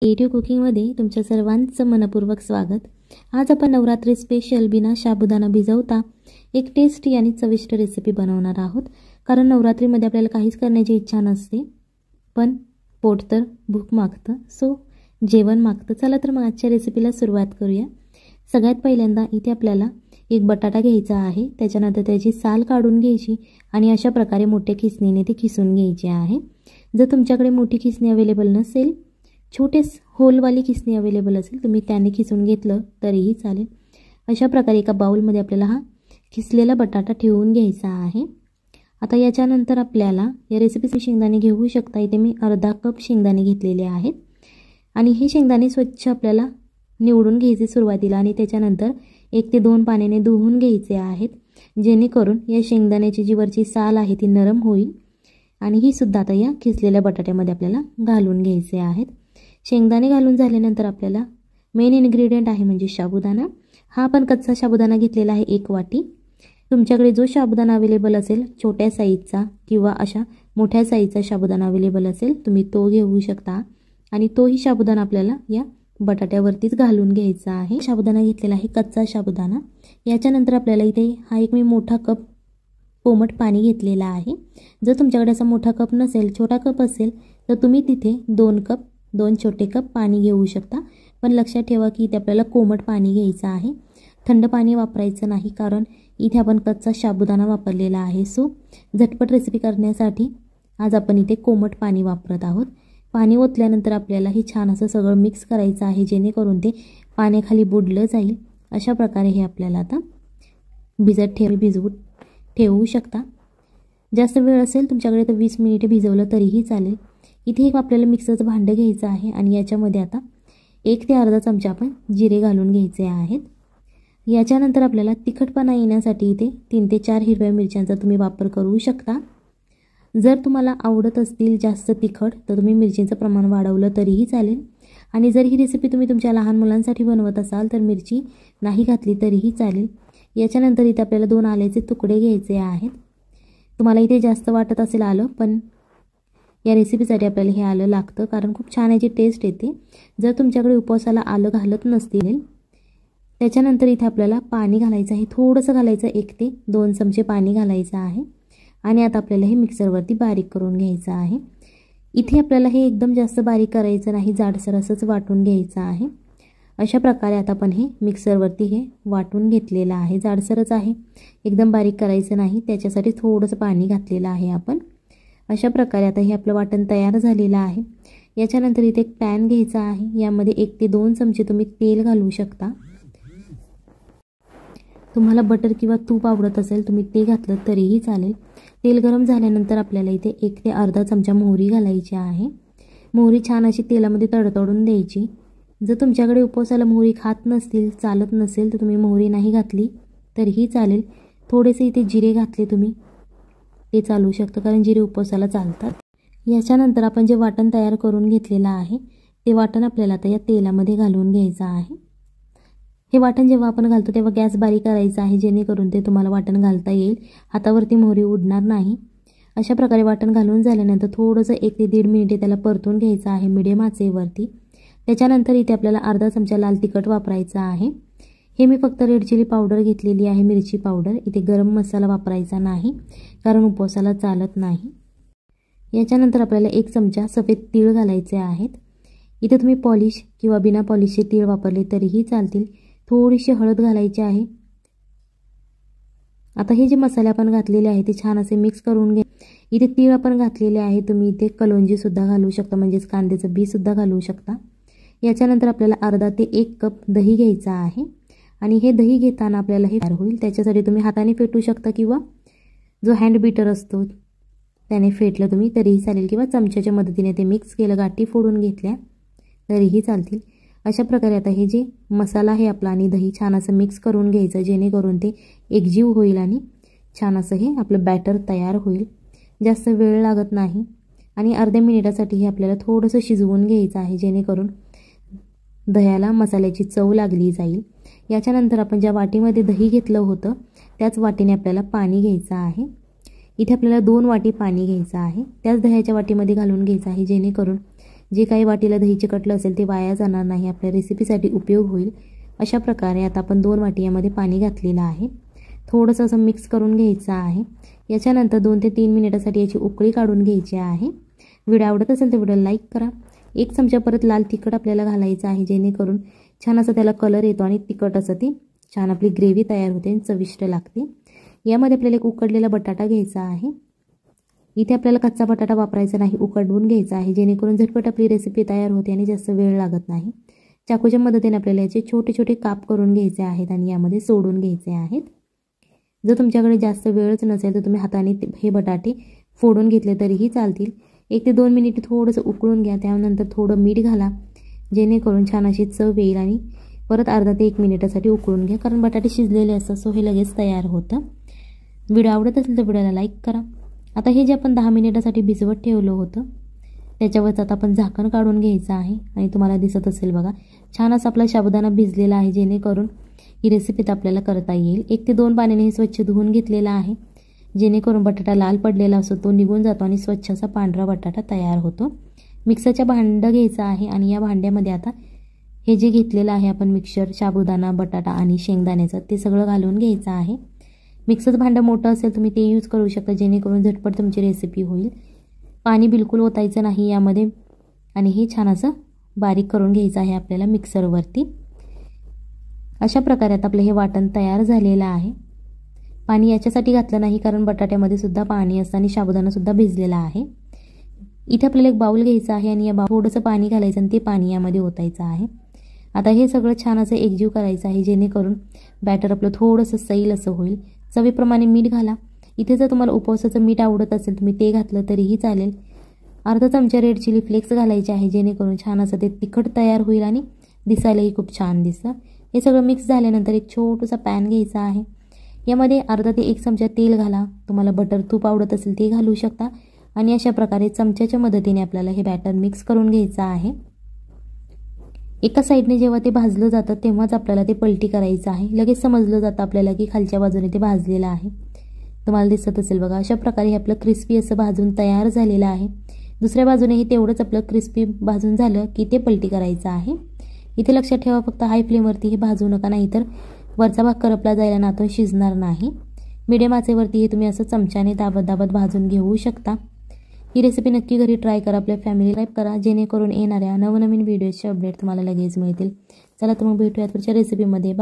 Creative कुकिंगमध्ये तुमच्या सर्वांचं मनपूर्वक स्वागत। आज आपण नवरात्री स्पेशल बिना साबुदाणा भिजवता एक टेस्टी आणि चविष्ट रेसिपी बनवणार आहोत। कारण नवरात्रीमध्ये आपल्याला काहीच करण्याची इच्छा नसते, पण पोट तर भूक मागतं, सो जेवण मागतं। चला तर मग आजच्या रेसिपीला सुरुवात करूया। सगळ्यात पहिल्यांदा इथे आपल्याला एक बटाटा घ्यायचा आहे, त्याच्यानंतर त्याची साल काढून घ्यायची आणि अशा प्रकारे मोठ्या खिसणीने ते खिसून घ्यायचे आहे। जर तुमच्याकडे मोठी खिसणी अवेलेबल नसेल, छोटे होलवाली खिसणी अवेलेबल असेल, तुम्ही त्याने खिसून घेतलं तरीही चालेल। अशा प्रकारे एका बाउलमध्ये आपल्याला हा खिसलेला बटाटा ठेवून घ्यायचा आहे। आता याच्यानंतर आपल्याला या रेसिपीचे शेंगदाणे घेऊ शकता। इथे मी अर्धा कप शेंगदाणे घेतलेले आहेत आणि हे शेंगदाणे स्वच्छ आपल्याला निवडून घ्यायचे सुरुवातीला आणि त्याच्यानंतर 1 ते 2 पाण्याने धुवून घ्यायचे आहेत, जेणेकरून या शेंगदाण्याची जी वरची साल आहे ती नरम होईल। आणि ही सुद्धा आता या खिसलेल्या बटाट्यामध्ये आपल्याला घालून घ्यायचे आहेत। शेंगदाणे घालून झाल्यानंतर आपल्याला मेन इन्ग्रेडियंट आहे म्हणजे साबुदाणा। हा आपण कच्चा साबुदाणा घेतलेला आहे 1 वाटी। तुमच्याकडे जो साबुदाणा अवेलेबल असेल, छोट्या साईजचा किंवा अशा मोठ्या साईजचा साबुदाणा अवेलेबल असेल, तुम्ही तो घेऊ शकता आणि तोही साबुदाणा आपल्याला या बटाट्यावरतीच घालून घ्यायचा आहे। साबुदाणा घेतलेला आहे कच्चा साबुदाणा। याच्यानंतर आपल्याला इथे हा एक मी मोठा कप कोमट पाणी घेतलेला आहे। जर तुमच्याकडे असा मोठा कप नसेल, छोटा कप असेल, तर तुम्ही तिथे 2 छोटे कप पाणी घेऊ शकता। पण लक्षात ठेवा की इथे आपल्याला कोमट पाणी घ्यायचं आहे, थंड पाणी वापरायचं नाही, कारण इथे आपण कच्चा साबुदाणा वापरलेला आहे। सो झटपट रेसिपी करण्यासाठी आज आपण इथे कोमट पाणी वापरत आहोत। पाणी ओतल्यानंतर आपल्याला हे छान असं सगळं मिक्स करायचं आहे, जेणेकरून ते पाण्याखाली बुडलं जाईल। अशा प्रकारे हे आपल्याला आता भिजवून ठेवू शकता। जास्त वेळ असेल तुमच्याकडे तर 20 मिनिटे भिजवलं तरीही चालेल। इथे एक आपल्याला मिक्सरचं भांडं घ्यायचं आहे आणि याच्यामध्ये आता 1 ते अर्धा चमचा आपण जिरे घालून घ्यायचे आहेत। याच्यानंतर आपल्याला तिखटपणा येण्यासाठी इथे 3 ते 4 हिरव्या मिरच्यांचा तुम्ही वापर करू शकता। जर तुम्हाला आवडत असतील जास्त तिखट तर तुम्ही मिरचीचं प्रमाण वाढवलं तरीही चालेल आणि जर ही रेसिपी तुम्ही तुमच्या लहान मुलांसाठी बनवत असाल तर मिरची नाही घातली तरीही चालेल। याच्यानंतर इथे आपल्याला 2 आल्याचे तुकडे घ्यायचे आहेत। तुम्हाला इथे जास्त वाटत असेल आलं, पण या रेसिपीसाठी आपल्याला हे आलं लागतं, कारण खूप छान याची टेस्ट येते जर तुमच्याकडे उपवासाला आलं घालत नसतील। त्याच्यानंतर इथे आपल्याला पाणी घालायचं आहे, थोडंसं घालायचं, 1 ते 2 चमचे पाणी घालायचं आहे आणि आता आपल्याला हे मिक्सरवरती बारीक करून घ्यायचं आहे। इथे आपल्याला हे एकदम जास्त बारीक करायचं नाही, जाडसर असंच वाटून घ्यायचं आहे। अशा प्रकारे आता आपण हे मिक्सरवरती हे वाटून घेतलेलं आहे, जाडसरच आहे, एकदम बारीक करायचं नाही, त्याच्यासाठी थोडंसं पाणी घातलेलं आहे आपण। अशा प्रकारे आता हे आपलं वाटण तयार झालेलं आहे। याच्यानंतर इथे एक पॅन घ्यायचा आहे, यामध्ये 1 ते 2 चमचे तुम्ही तेल घालू शकता। तुम्हाला बटर किंवा तूप आवडत असेल तुम्ही ते घातलं तरीही चालेल। तेल गरम झाल्यानंतर आपल्याला इथे 1 ते अर्धा चमचा मोहरी घालायची आहे। मोहरी छान अशी तेलामध्ये तडतडून द्यायची। जर तुमच्याकडे उपवासाला मोहरी खात नसतील, चालत नसेल, तर तुम्ही मोहरी नाही घातली तरीही चालेल। थोडेसे इथे जिरे घातले तुम्ही ते चालू शकतं, कारण जिरे उपवासाला चालतात। याच्यानंतर आपण जे वाटण तयार करून घेतलेलं आहे ते वाटण आपल्याला आता या तेलामध्ये घालून घ्यायचं आहे। हे वाटण जेव्हा आपण घालतो तेव्हा गॅस बारीक करायचा आहे, जेणेकरून ते तुम्हाला वाटण घालता येईल, हातावरती मोहरी उडणार नाही। अशा प्रकारे वाटण घालून झाल्यानंतर थोडंसं 1 ते 1.5 मिनिटे त्याला परतून घ्यायचं आहे मीडियम आचेवरती। त्याच्यानंतर इथे आपल्याला अर्धा चमचा लाल तिखट वापरायचा आहे। हे मी फक्त रेड चिली पावडर घेतलेली आहे, मिरची पावडर। इथे गरम मसाला वापरायचा नाही, कारण उपवासाला चालत नाही। याच्यानंतर आपल्याला 1 चमचा सफेद तीळ घालायचे आहेत। इथे तुम्ही पॉलिश किंवा बिना पॉलिशचे तीळ वापरले तरीही चालतील। थोडीशी हळद घालायची आहे। आता हे जे मसाले आपण घातलेले आहे ते छान असे मिक्स करून घ्या। इथे तीळ आपण घातलेले आहे, तुम्ही इथे कलोंजी सुद्धा घालू शकता, म्हणजेच कांद्याचं बी सुद्धा घालू शकता। याच्यानंतर आपल्याला अर्धा ते 1 कप दही घ्यायचा आहे आणि हे दही घेताना आपल्याला हे तयार होईल, त्याच्यासाठी तुम्ही हाताने फेटू शकता किंवा जो हँड बीटर असतो त्याने फेटलं तुम्ही तरीही चालेल, किंवा चमच्याच्या मदतीने ते मिक्स केलं, गाठी फोडून घेतल्या तरीही चालतील। अशा प्रकारे आता हे जे मसाला आहे आपला आणि दही छान असं मिक्स करून घ्यायचं, जेणेकरून ते एकजीव होईल आणि छान असं हे आपलं बॅटर तयार होईल। जास्त वेळ लागत नाही आणि अर्ध्या मिनिटासाठी हे आपल्याला थोडंसं शिजवून घ्यायचं आहे, जेणेकरून दह्याला मसाल्याची चव लागली जाईल। याच्यानंतर आपण ज्या वाटीमध्ये दही घेतलं होतं त्याच वाटीने आपल्याला पाणी घ्यायचं आहे। इथे आपल्याला 2 वाटी पाणी घ्यायचं आहे, त्याच दह्याच्या वाटीमध्ये घालून घ्यायचं आहे, जेणेकरून जे काही वाटीला दही चिकटलं असेल ते वाया जाणार नाही, आपल्या रेसिपीसाठी उपयोग होईल. अशा प्रकारे आता आपण 2 वाटी यामध्ये पाणी घातलेलं आहे. थोडंसं असं मिक्स करून घ्यायचं आहे. याच्यानंतर 2 ते 3 मिनिटासाठी याची उकळी काढून घ्यायची आहे. व्हिडिओ आवडत असेल तर व्हिडिओला लाईक करा. 1 चमचा परत लाल तिखट आपल्याला घालायचं आहे, जेणेकरून छान असं त्याला कलर येतो आणि तिखट असं ती छान आपली ग्रेव्ही तयार होते आणि चविष्ट लागते. यामध्ये आपल्याला एक उकडलेला बटाटा घ्यायचा आहे. इथे आपल्याला कच्चा बटाटा वापरायचा नाही, उकडवून घ्यायचा आहे, जेणेकरून झटपट आपली रेसिपी तयार होते आणि जास्त वेळ लागत नाही. चाकूच्या मदतीने आपल्याला याचे छोटे छोटे काप करून घ्यायचे आहेत आणि यामध्ये सोडून घ्यायचे आहेत. जर तुमच्याकडे जास्त वेळच नसेल तर तुम्ही हाताने हे बटाटे फोडून घेतले तरीही चालतील. 1 ते 2 मिनिट थोडंसं उकळून घ्या. त्यानंतर थोडं मीठ घाला, जेणेकरून छान अशी चव येईल आणि परत अर्धा ते 1 मिनिटासाठी उकळून घ्या, कारण बटाटे शिजलेले असतात, सो हे लगेच तयार होतं. व्हिडिओ आवडत असेल तर व्हिडिओला लाईक करा. आता हे जे आपण 10 मिनिटासाठी भिजवत ठेवलं होतं त्याच्यावरच आता आपण झाकण काढून घ्यायचं आहे आणि तुम्हाला दिसत असेल बघा, छान असा आपला साबुदाणा भिजलेला आहे, जेणेकरून ही रेसिपीत आपल्याला करता येईल. 1 ते 2 पाण्याने हे स्वच्छ धुवून घेतलेला आहे, जेणेकरून बटाटा लाल पडलेला असतो तो निघून जातो आणि स्वच्छ असा पांढरा बटाटा तयार होतो. मिक्सरच्या भांडं घ्यायचं आहे आणि या भांड्यामध्ये आता हे जे घेतलेलं आहे आपण मिक्सर, साबुदाणा, बटाटा आणि शेंगदाण्याचं ते सगळं घालून घ्यायचं आहे. मिक्सरचं भांडं मोठं असेल तुम्ही ते यूज करू शकता, जेणेकरून झटपट तुमची रेसिपी होईल. पाणी बिलकुल ओतायचं नाही यामध्ये आणि हे छान असं बारीक करून घ्यायचं आहे आपल्याला मिक्सरवरती. अशा प्रकारे आता आपलं हे वाटण तयार झालेलं आहे. पाणी याच्यासाठी घातलं नाही कारण बटाट्यामध्ये सुद्धा पाणी असतं आणि साबुदाणा सुद्धा भिजलेला आहे. इथे आपल्याला एक बाउल घ्यायचा आहे आणि या थोडंसं पाणी घालायचं आणि ते पाणी यामध्ये ओतायचं आहे. आता हे सगळं छान असं एकजीव करायचं आहे, जेणेकरून बॅटर आपलं थोडंसं सैल असं होईल. चवीप्रमाणे मीठ घाला. इथे जर तुम्हाला उपवासाचं मीठ आवडत असेल तुम्ही ते घातलं तरीही चालेल. अर्धा चमचा रेड चिली फ्लेक्स घालायचे आहे, जेणेकरून छान असं ते तिखट तयार होईल आणि दिसायलाही खूप छान दिसतं. हे सगळं मिक्स झाल्यानंतर एक छोटंसं पॅन घ्यायचा आहे. यामध्ये अर्धा ते 1 चमचा तेल घाला. तुम्हाला बटर तूप आवडत असेल ते घालू शकता आणि अशा प्रकारे चमच्याच्या मदतीने आपल्याला हे बॅटर मिक्स करून घ्यायचं आहे. एका साईडने जेव्हा ते भाजलं जातं तेव्हाच आपल्याला ते पलटी करायचं आहे. लगेच समजलं जातं आपल्याला की खालच्या बाजूने ते भाजलेलं आहे. तुम्हाला दिसत असेल बघा, अशा प्रकारे हे आपलं क्रिस्पी असं भाजून तयार झालेलं आहे. दुसऱ्या बाजूनेही तेवढंच आपलं क्रिस्पी भाजून झालं की ते पलटी करायचं आहे. इथे लक्षात ठेवा, फक्त हाय फ्लेमवरती हे भाजू नका, नाहीतर वरचा भाग करपला जायला ना तो शिजणार नाही. मीडियम आचेवरती हे तुम्ही असं चमच्याने दाबत दाबत भाजून घेऊ शकता. ही रेसिपी नक्की घरी ट्राय करा, आपल्या फॅमिली लाईक करा, जेणेकरून येणाऱ्या नवनवीन व्हिडिओचे अपडेट तुम्हाला लगेच मिळतील. चला तर मग भेटूयात पुढच्या रेसिपीमध्ये.